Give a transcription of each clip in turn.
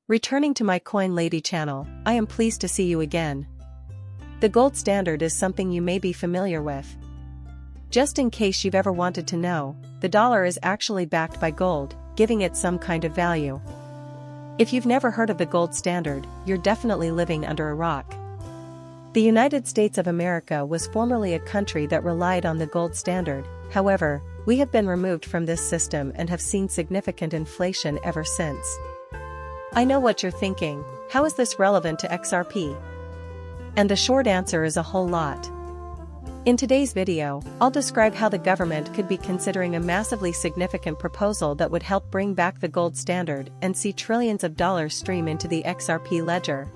Returning to my Coin Lady channel, I am pleased to see you again. The gold standard is something you may be familiar with. Just in case you've ever wanted to know, the dollar is actually backed by gold, giving it some kind of value. If you've never heard of the gold standard, you're definitely living under a rock. The United States of America was formerly a country that relied on the gold standard. However, we have been removed from this system and have seen significant inflation ever since. I know what you're thinking, how is this relevant to XRP? And the short answer is a whole lot. In today's video, I'll describe how the government could be considering a massively significant proposal that would help bring back the gold standard and see trillions of dollars stream into the XRP ledger.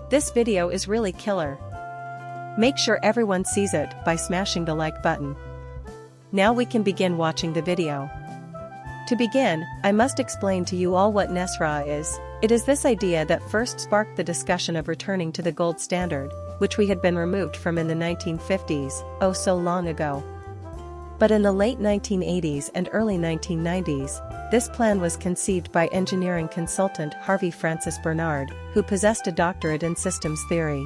This video is really killer. Make sure everyone sees it by smashing the like button. Now we can begin watching the video. To begin, I must explain to you all what NESRA is. It is this idea that first sparked the discussion of returning to the gold standard, which we had been removed from in the 1950s, oh so long ago. But in the late 1980s and early 1990s, this plan was conceived by engineering consultant Harvey Francis Bernard, who possessed a doctorate in systems theory.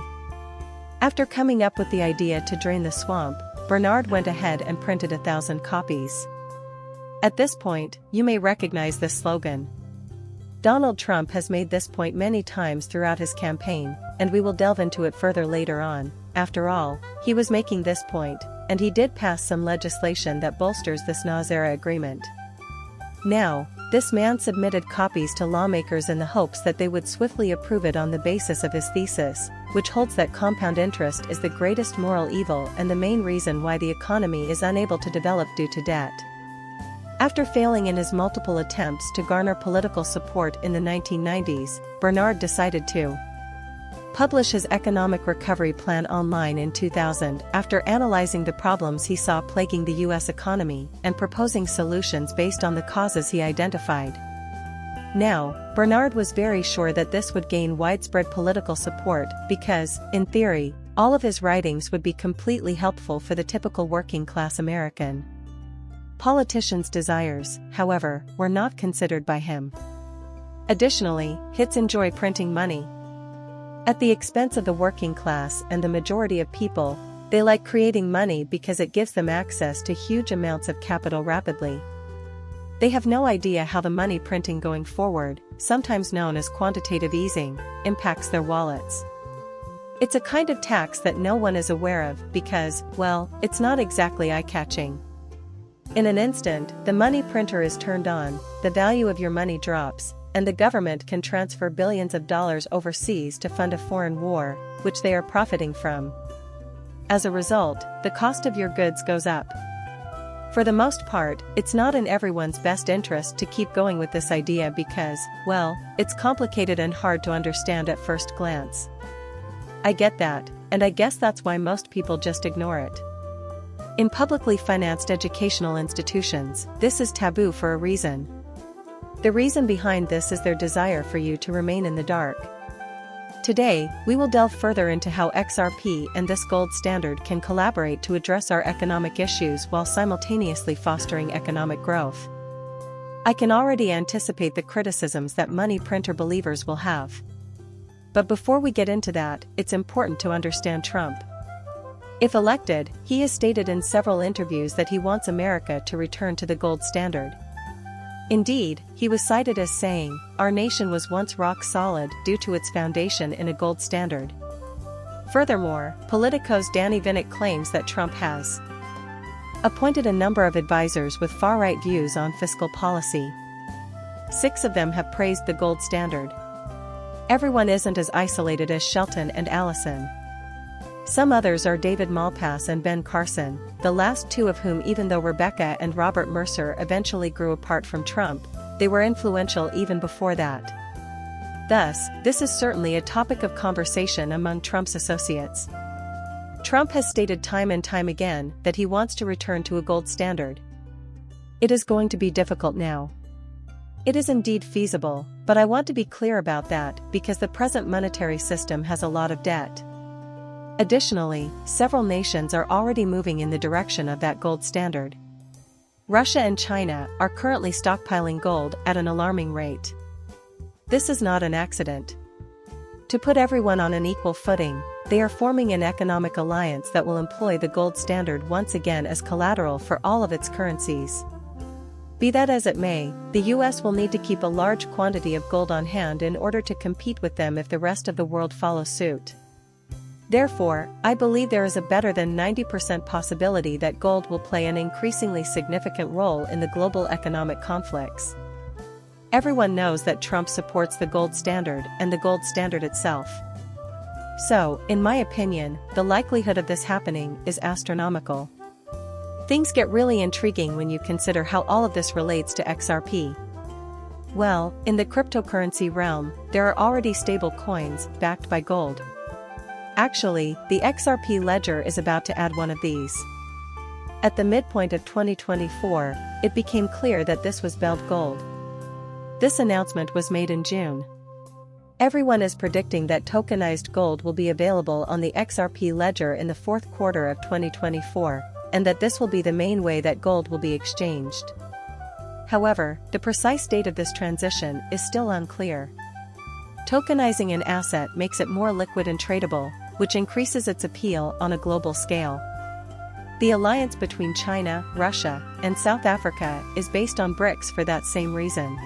After coming up with the idea to drain the swamp, Bernard went ahead and printed 1,000 copies. At this point, you may recognize this slogan. Donald Trump has made this point many times throughout his campaign, and we will delve into it further later on. After all, he was making this point, and he did pass some legislation that bolsters this NESRA agreement. Now, this man submitted copies to lawmakers in the hopes that they would swiftly approve it on the basis of his thesis, which holds that compound interest is the greatest moral evil and the main reason why the economy is unable to develop due to debt. After failing in his multiple attempts to garner political support in the 1990s, Bernard decided to publish his economic recovery plan online in 2000 after analyzing the problems he saw plaguing the U.S. economy and proposing solutions based on the causes he identified. Now, Bernard was very sure that this would gain widespread political support because, in theory, all of his writings would be completely helpful for the typical working-class American. Politicians' desires, however, were not considered by him. Additionally, hits enjoy printing money. At the expense of the working class and the majority of people, they like creating money because it gives them access to huge amounts of capital rapidly. They have no idea how the money printing going forward, sometimes known as quantitative easing, impacts their wallets. It's a kind of tax that no one is aware of because, well, it's not exactly eye-catching. In an instant, the money printer is turned on, the value of your money drops, and the government can transfer billions of dollars overseas to fund a foreign war, which they are profiting from. As a result, the cost of your goods goes up. For the most part, it's not in everyone's best interest to keep going with this idea because, well, it's complicated and hard to understand at first glance. I get that, and I guess that's why most people just ignore it. In publicly financed educational institutions, this is taboo for a reason. The reason behind this is their desire for you to remain in the dark. Today, we will delve further into how XRP and this gold standard can collaborate to address our economic issues while simultaneously fostering economic growth. I can already anticipate the criticisms that money printer believers will have. But before we get into that, it's important to understand Trump. If elected, he has stated in several interviews that he wants America to return to the gold standard. Indeed, he was cited as saying, "Our nation was once rock solid due to its foundation in a gold standard." Furthermore, Politico's Danny Vinnick claims that Trump has appointed a number of advisors with far-right views on fiscal policy. 6 of them have praised the gold standard. Everyone isn't as isolated as Shelton and Allison. Some others are David Malpass and Ben Carson, the last 2 of whom, even though Rebecca and Robert Mercer eventually grew apart from Trump, they were influential even before that. Thus, this is certainly a topic of conversation among Trump's associates. Trump has stated time and time again that he wants to return to a gold standard. It is going to be difficult now. It is indeed feasible, but I want to be clear about that because the present monetary system has a lot of debt. Additionally, several nations are already moving in the direction of that gold standard. Russia and China are currently stockpiling gold at an alarming rate. This is not an accident. To put everyone on an equal footing, they are forming an economic alliance that will employ the gold standard once again as collateral for all of its currencies. Be that as it may, the US will need to keep a large quantity of gold on hand in order to compete with them if the rest of the world follows suit. Therefore, I believe there is a better than 90% possibility that gold will play an increasingly significant role in the global economic conflicts. Everyone knows that Trump supports the gold standard and the gold standard itself. So, in my opinion, the likelihood of this happening is astronomical. Things get really intriguing when you consider how all of this relates to XRP. Well, in the cryptocurrency realm, there are already stable coins backed by gold. Actually, the XRP ledger is about to add one of these. At the midpoint of 2024, it became clear that this was Beld Gold. This announcement was made in June. Everyone is predicting that tokenized gold will be available on the XRP ledger in the fourth quarter of 2024, and that this will be the main way that gold will be exchanged. However, the precise date of this transition is still unclear. Tokenizing an asset makes it more liquid and tradable, which increases its appeal on a global scale. The alliance between China, Russia, and South Africa is based on BRICS for that same reason.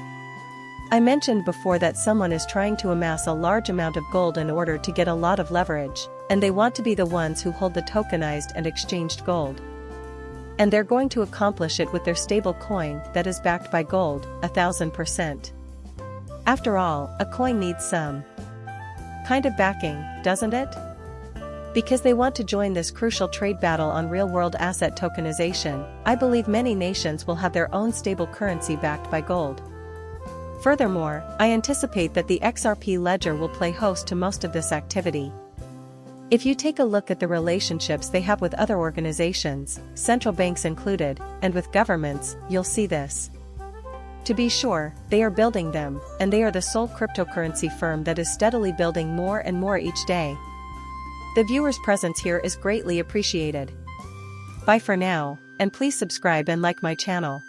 I mentioned before that someone is trying to amass a large amount of gold in order to get a lot of leverage, and they want to be the ones who hold the tokenized and exchanged gold. And they're going to accomplish it with their stable coin that is backed by gold, 1000%. After all, a coin needs some kind of backing, doesn't it? Because they want to join this crucial trade battle on real-world asset tokenization, I believe many nations will have their own stable currency backed by gold. Furthermore, I anticipate that the XRP ledger will play host to most of this activity. If you take a look at the relationships they have with other organizations, central banks included, and with governments, you'll see this. To be sure, they are building them, and they are the sole cryptocurrency firm that is steadily building more and more each day. The viewer's presence here is greatly appreciated. Bye for now, and please subscribe and like my channel.